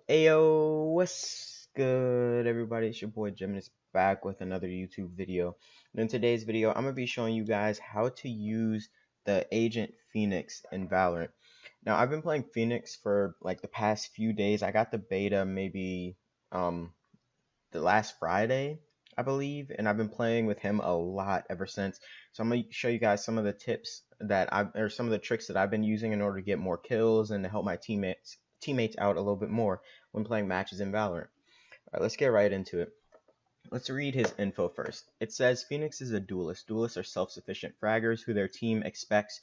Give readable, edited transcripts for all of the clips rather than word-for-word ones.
Ayo, what's good, everybody? It's your boy Geminus back with another YouTube video. And in today's video, I'm gonna be showing you guys how to use the agent Phoenix in Valorant. Now, I've been playing Phoenix for like the past few days. I got the beta maybe the last Friday, I believe, and I've been playing with him a lot ever since. So I'm gonna show you guys some of the tips that or some of the tricks that I've been using in order to get more kills and to help my teammates out a little bit more when playing matches in Valorant. Alright, let's get right into it. Let's read his info first. It says Phoenix is a duelist. Duelists are self-sufficient fraggers who their team expects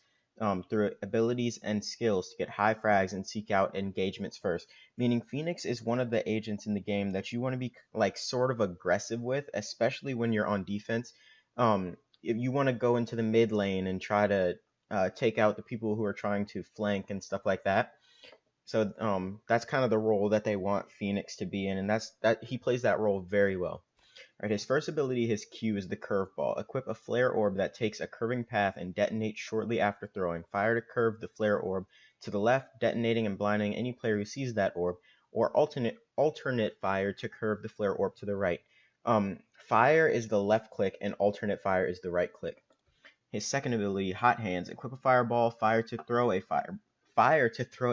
through abilities and skills to get high frags and seek out engagements first. Meaning Phoenix is one of the agents in the game that you want to be like sort of aggressive with, especially when you're on defense. If you want to go into the mid lane and try to take out the people who are trying to flank and stuff like that. So that's kind of the role that they want Phoenix to be in, and that he plays that role very well. Right, his first ability, his Q, is the Curveball. Equip a flare orb that takes a curving path and detonates shortly after throwing. Fire to curve the flare orb to the left, detonating and blinding any player who sees that orb, or alternate fire to curve the flare orb to the right. Fire is the left click, and alternate fire is the right click. His second ability, Hot Hands. Equip a fireball, fire to throw a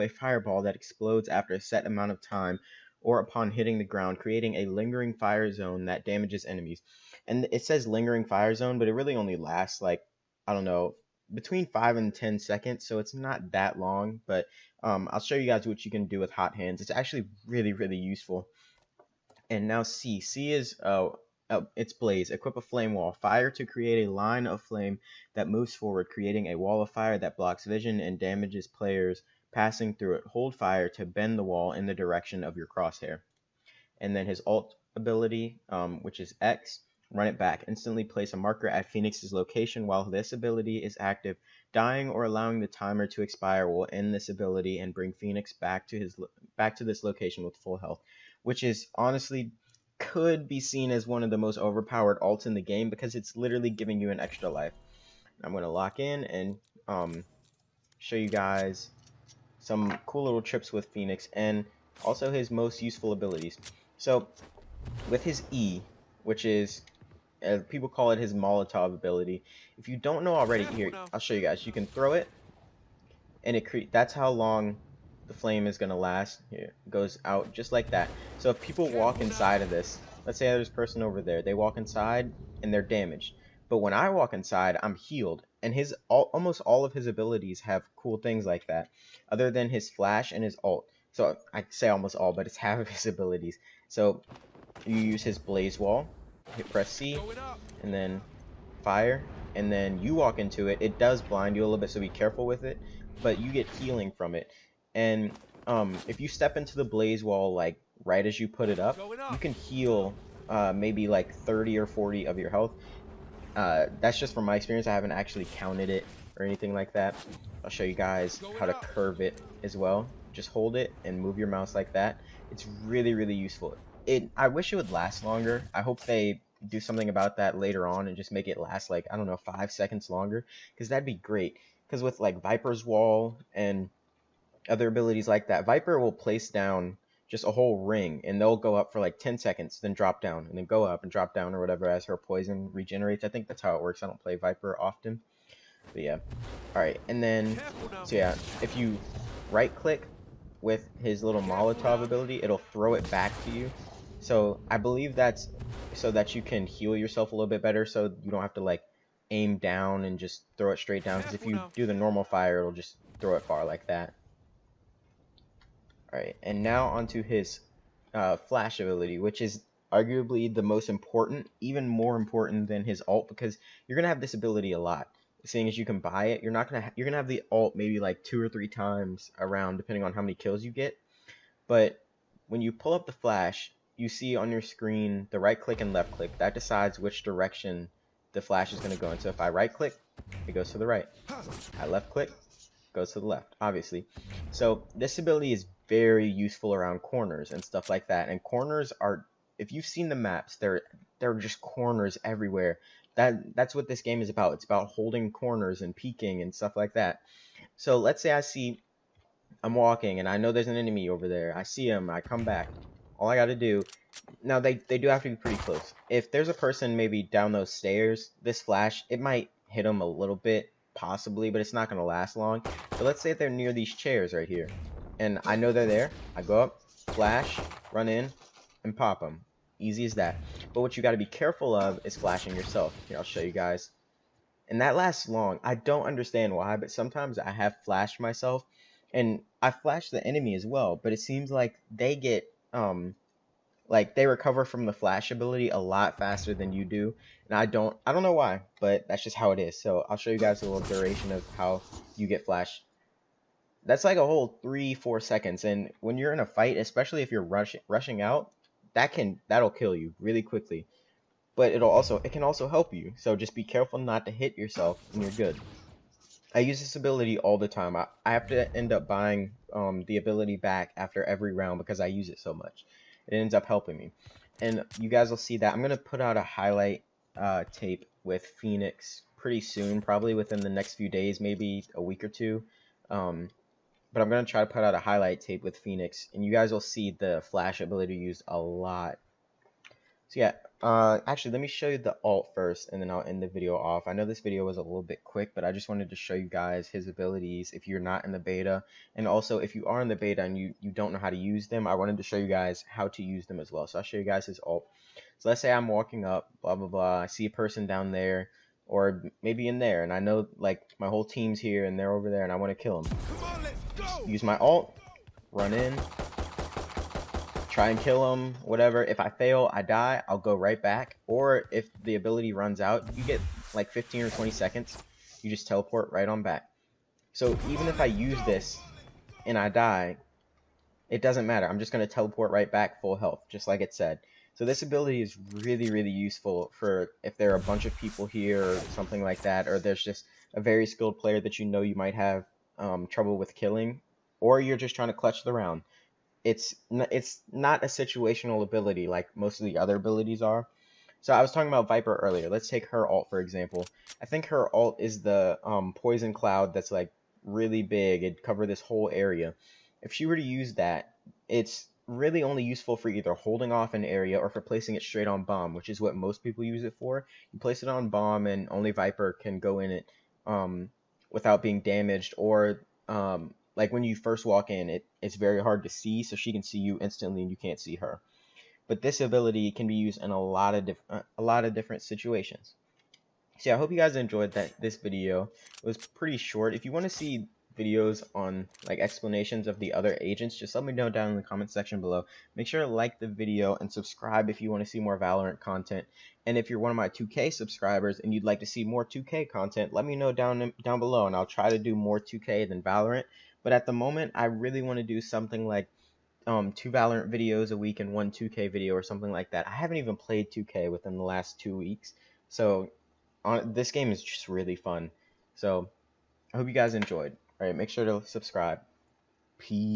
fireball that explodes after a set amount of time or upon hitting the ground, creating a lingering fire zone that damages enemies. And it says lingering fire zone, but it really only lasts like, I don't know, between 5 and 10 seconds, so it's not that long, but I'll show you guys what you can do with Hot Hands. It's actually really, really useful. And now C. C is it's Blaze. Equip a flame wall. Fire to create a line of flame that moves forward, creating a wall of fire that blocks vision and damages players passing through it. Hold fire to bend the wall in the direction of your crosshair. And then his ult ability, which is X, run it back. Instantly place a marker at Phoenix's location while this ability is active. Dying or allowing the timer to expire will end this ability and bring Phoenix back to this location with full health, which is honestly could be seen as one of the most overpowered ults in the game because it's literally giving you an extra life. I'm going to lock in and show you guys some cool little trips with Phoenix and also his most useful abilities. So with his E, which is people call it his Molotov ability, if you don't know already, here I'll show you guys. You can throw it and that's how long the flame is going to last. Here, it goes out just like that. So if people walk inside of this, let's say there's a person over there, they walk inside and they're damaged. But when I walk inside, I'm healed. And almost all of his abilities have cool things like that, other than his flash and his ult. So I say almost all, but it's half of his abilities. So you use his blaze wall, press C, and then fire, and then you walk into it. It does blind you a little bit, so be careful with it, but you get healing from it. And if you step into the blaze wall like right as you put it up, you can heal maybe like 30 or 40 of your health. That's just from my experience. I haven't actually counted it or anything like that. I'll show you guys how to curve it as well. Just hold it and move your mouse like that. It's really, really useful. I wish it would last longer. I hope they do something about that later on and just make it last like, I don't know, 5 seconds longer, because that'd be great. Because with like Viper's Wall and other abilities like that, Viper will place down just a whole ring and they'll go up for like 10 seconds, then drop down, and then go up and drop down or whatever as her poison regenerates. I think that's how it works. I don't play Viper often, but yeah. Alright, and then, so yeah, if you right click with his little Molotov ability, it'll throw it back to you. So I believe that's so that you can heal yourself a little bit better, so you don't have to like aim down and just throw it straight down, because if you do the normal fire, it'll just throw it far like that. Alright, and now onto his flash ability, which is arguably the most important, even more important than his ult, because you're gonna have this ability a lot. Seeing as you can buy it, you're gonna have the ult maybe like 2 or 3 times around, depending on how many kills you get. But when you pull up the flash, you see on your screen the right click and left click. That decides which direction the flash is gonna go in. So if I right click, it goes to the right. I left click, goes to the left, obviously. So this ability is very useful around corners and stuff like that. And corners are, if you've seen the maps, they're just corners everywhere. That's what this game is about. It's about holding corners and peeking and stuff like that. So let's say I see I'm walking and I know there's an enemy over there. I see him. I come back. All I got to do now, they do have to be pretty close. If there's a person maybe down those stairs, this flash, it might hit them a little bit, possibly, but it's not going to last long. But let's say they're near these chairs right here, and I know they're there. I go up, flash, run in, and pop them. Easy as that. But what you got to be careful of is flashing yourself. Here, I'll show you guys. And that lasts long. I don't understand why, but sometimes I have flashed myself, and I flash the enemy as well. But it seems like they get like they recover from the flash ability a lot faster than you do, and I don't know why, but that's just how it is. So I'll show you guys a little duration of how you get flash. That's like a whole 3-4 seconds, and when you're in a fight, especially if you're rushing out, that'll kill you really quickly. But it can also help you. So just be careful not to hit yourself, and you're good. I use this ability all the time. I have to end up buying the ability back after every round because I use it so much. It ends up helping me. And you guys will see that. I'm going to put out a highlight tape with Phoenix pretty soon, probably within the next few days, maybe a week or two. But I'm going to try to put out a highlight tape with Phoenix, and you guys will see the flash ability used a lot. So yeah, actually, let me show you the alt first, and then I'll end the video off. I know this video was a little bit quick, but I just wanted to show you guys his abilities if you're not in the beta. And also, if you are in the beta and you don't know how to use them, I wanted to show you guys how to use them as well. So I'll show you guys his alt. So let's say I'm walking up, blah, blah, blah. I see a person down there, or maybe in there, and I know, like, my whole team's here, and they're over there, and I want to kill them. Use my alt, run in, try and kill them, whatever. If I fail, I die, I'll go right back. Or if the ability runs out, you get like 15 or 20 seconds. You just teleport right on back. So even if I use this and I die, it doesn't matter. I'm just going to teleport right back full health, just like it said. So this ability is really, really useful for if there are a bunch of people here or something like that, or there's just a very skilled player that you know you might have trouble with killing, or you're just trying to clutch the round. It's not a situational ability like most of the other abilities are. So I was talking about Viper earlier. Let's take her alt for example. I think her alt is the poison cloud that's like really big. It'd cover this whole area. If she were to use that, it's really only useful for either holding off an area or for placing it straight on bomb, which is what most people use it for. You place it on bomb and only Viper can go in it without being damaged, or like when you first walk in, it's very hard to see, so she can see you instantly and you can't see her. But this ability can be used in a lot of different situations. So yeah, I hope you guys enjoyed this video. It was pretty short. If you want to see videos on like explanations of the other agents, just let me know down in the comment section below. Make sure to like the video and subscribe if you want to see more Valorant content. And if you're one of my 2K subscribers and you'd like to see more 2K content, let me know down below, and I'll try to do more 2K than Valorant. But at the moment, I really want to do something like 2 Valorant videos a week and 1 2K video or something like that. I haven't even played 2K within the last 2 weeks, so this game is just really fun. So I hope you guys enjoyed. All right, make sure to subscribe. Peace.